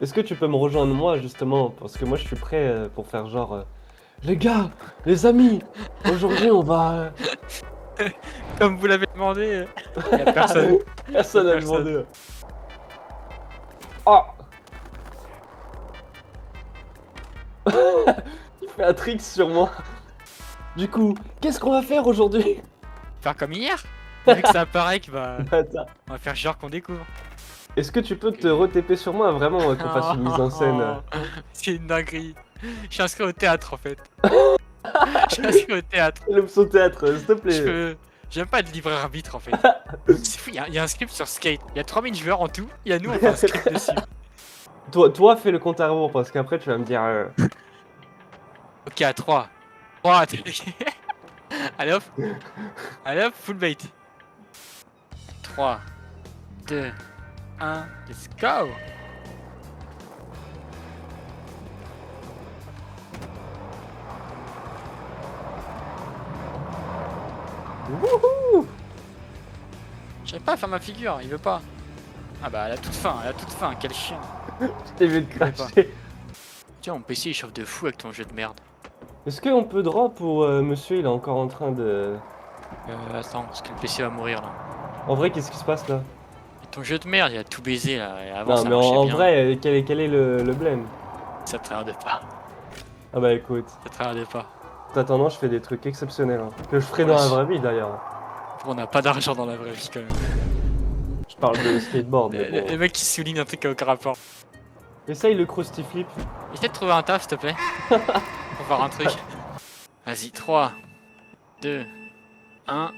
Est-ce que tu peux me rejoindre moi justement? Parce que moi je suis prêt pour faire genre... Les gars, les amis, aujourd'hui on va... Comme vous l'avez demandé, y a personne. Personne n'a Personne. demandé. Oh. Il fait un trick sur moi. Du coup, qu'est-ce qu'on va faire aujourd'hui? Faire comme hier. Vu que ça apparaît que bah, Bâtard. on va faire genre qu'on découvre. Est-ce que tu peux te re-TP sur moi vraiment qu'on fasse une mise en scène? C'est une dinguerie. Je suis inscrit au théâtre en fait. Je suis inscrit au théâtre. L'option théâtre, s'il te plaît. J'aime pas de libre arbitre en fait. C'est fou, y a un script sur Skate. Il y a 3000 joueurs en tout. Il y a nous, on fait un script dessus. Toi, fais le compte à rebours parce qu'après tu vas me dire... Ok, à 3. 3, allez hop. Allez hop, full bait. 3, 2, 1, let's go. Wouhou! J'arrive pas à faire ma figure, il veut pas. Ah bah elle a toute faim, quel chien. Je t'ai vu te cracher. Tiens, mon PC il chauffe de fou avec ton jeu de merde. Est-ce qu'on peut drop ou monsieur il est encore en train de... Attends, parce que le PC va mourir là. En vrai, qu'est-ce qui se passe là? Et ton jeu de merde, il a tout baisé là, et avant Non, ça mais marchait en bien. vrai, quel est le blème? Ça te regarde pas, Ah bah écoute, ça te regarde pas. t'attendant, je fais des trucs exceptionnels. Hein. Que je ferai Ouais, dans la vraie vie d'ailleurs. On n'a pas d'argent dans la vraie vie quand même. Je parle de skateboard, mais Le bon. mec qui souligne un truc qui a aucun rapport. Essaye le Krusty Flip. Essaye de trouver un taf s'il te plaît. Pour faire un truc. Vas-y, 3, 2, 1,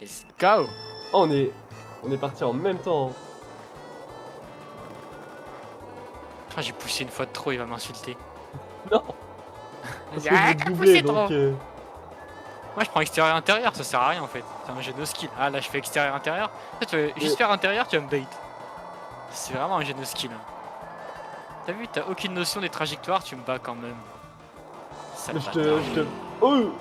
let's go. Oh, on est parti en même temps. Hein. Ah, j'ai poussé une fois de trop, il va m'insulter. Non. Parce que je Ah, vais t'as doubler poussé trop. donc... Moi je prends extérieur intérieur, ça sert à rien en fait. C'est un jeu de skill. Ah là je fais extérieur intérieur. Toi tu veux juste faire intérieur, tu vas me bait. C'est vraiment un jeu de skill. T'as vu, t'as aucune notion des trajectoires, tu me bats quand même. Sale Je bâtard. te... Oh.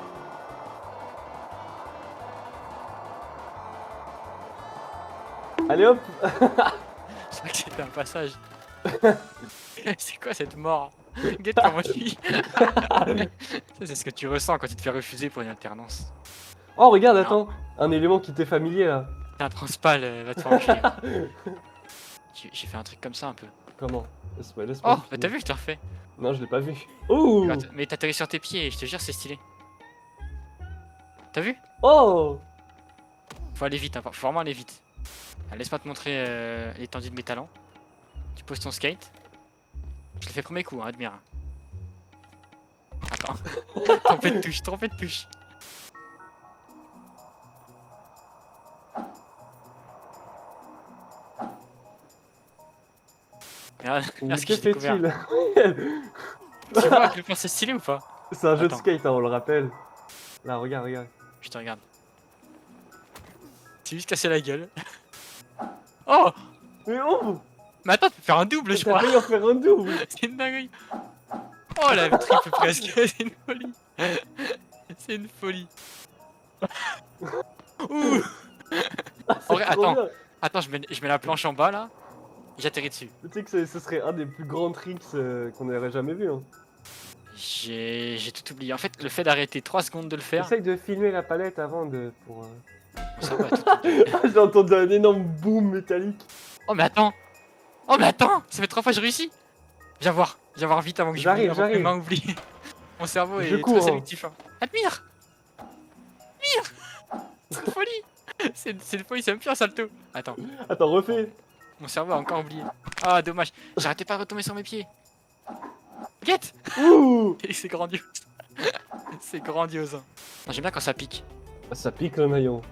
Allez hop. Je crois que c'était un passage. C'est quoi cette mort? Guette comment je suis. Ça c'est ce que tu ressens quand tu te fais refuser pour une alternance. Oh regarde, Non. attends. Un élément qui t'est familier là. T'es un transpal, va te faire enculer. J'ai fait un truc comme ça un peu. Comment? Laisse-moi, Oh, bah t'as vu, je te refais. Non, je l'ai pas vu. Ouh. Mais t'atterris sur tes pieds, je te jure, c'est stylé. T'as vu? Oh. Faut aller vite, hein, faut vraiment aller vite. Ah, laisse-moi te montrer l'étendue de mes talents. Tu poses ton skate. Je l'ai fait premier coup, hein, admire. Attends. Trompé de touche, trompé de touche. Regarde ce que Que j'ai découvert. fait-il? Tu vois que le point c'est stylé ou pas? C'est un jeu de Attends. skate, hein, on le rappelle. Là, regarde, regarde. Je te regarde. C'est juste cassé la gueule. Oh! Mais oh! Mais attends, tu peux faire un double, je T'as crois. failli en faire un double! C'est une dinguerie. Oh la triple presque, c'est une folie. C'est une folie. Ouh! En vrai, Trop bien. attends, je mets la planche en bas là. J'atterris dessus. Tu sais que ce serait un des plus grands tricks qu'on n'aurait jamais vu. Hein. J'ai tout oublié. En fait, le fait d'arrêter 3 secondes de le faire. Essaye de filmer la palette avant de... pour... Ça va, tout. J'ai entendu un énorme boom métallique. Oh mais attends! Oh mais attends! Ça fait 3 fois que je réussis! Viens voir vite avant que J'arrive. mes mains oublient. Mon cerveau Je est cours, très hein. sélectif. Hein. Admire! C'est une folie! C'est une folie, c'est même plus un salto. Attends, Attends, refais. mon cerveau a encore oublié. Ah dommage, j'arrêtais pas de retomber sur mes pieds. Guette! Ouh! Et c'est grandiose. C'est grandiose. Hein. J'aime bien quand ça pique. Ça pique le maillot.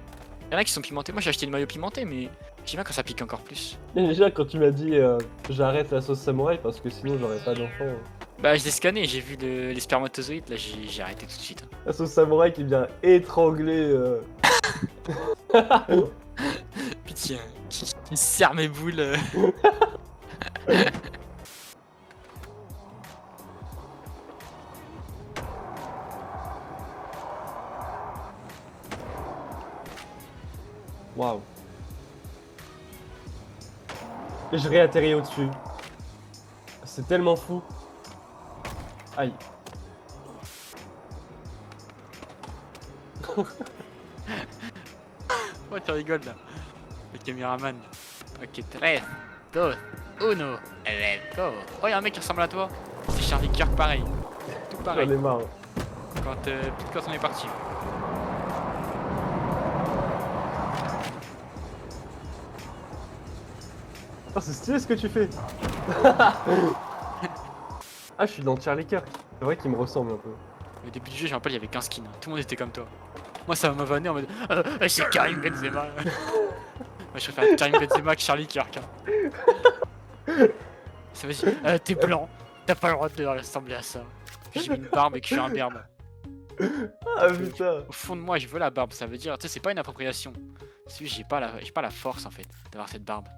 Y'en a qui sont pimentés. Moi j'ai acheté le maillot pimenté, mais j'aime bien quand ça pique encore plus. Et déjà, quand tu m'as dit j'arrête la sauce samouraï parce que sinon j'aurais pas d'enfant. Bah je l'ai scanné, j'ai vu les spermatozoïdes, là j'ai arrêté tout de suite. Hein. La sauce samouraï qui vient étrangler. Pitié, qui serre mes boules. Waouh. Et je réatterris au-dessus. C'est tellement fou. Aïe. Ouais, tu rigoles là. Le caméraman. Ok, 3, 2, 1, let's go. Oh, y'a un mec qui ressemble à toi. C'est Charlie Kirk, pareil. Tout J'en pareil. ai marre. Quand on est parti. Oh, c'est stylé ce que tu fais. Ah, je suis dans Charlie Kirk. C'est vrai qu'il me ressemble un peu. Au début du jeu, je me rappelle, il y avait qu'un skin. Tout le monde était comme toi. Moi, ça m'a vanné en mode c'est Karim Benzema. Moi, je préfère Karim Benzema que Charlie Kirk. Hein. Ça veut dire t'es blanc, t'as pas le droit de ressembler à ça. Puis j'ai mis une barbe et que je suis un berbe. Ah putain. Au fond de moi, je veux la barbe. Ça veut dire, tu sais, c'est pas une appropriation. C'est juste, j'ai pas la force en fait d'avoir cette barbe.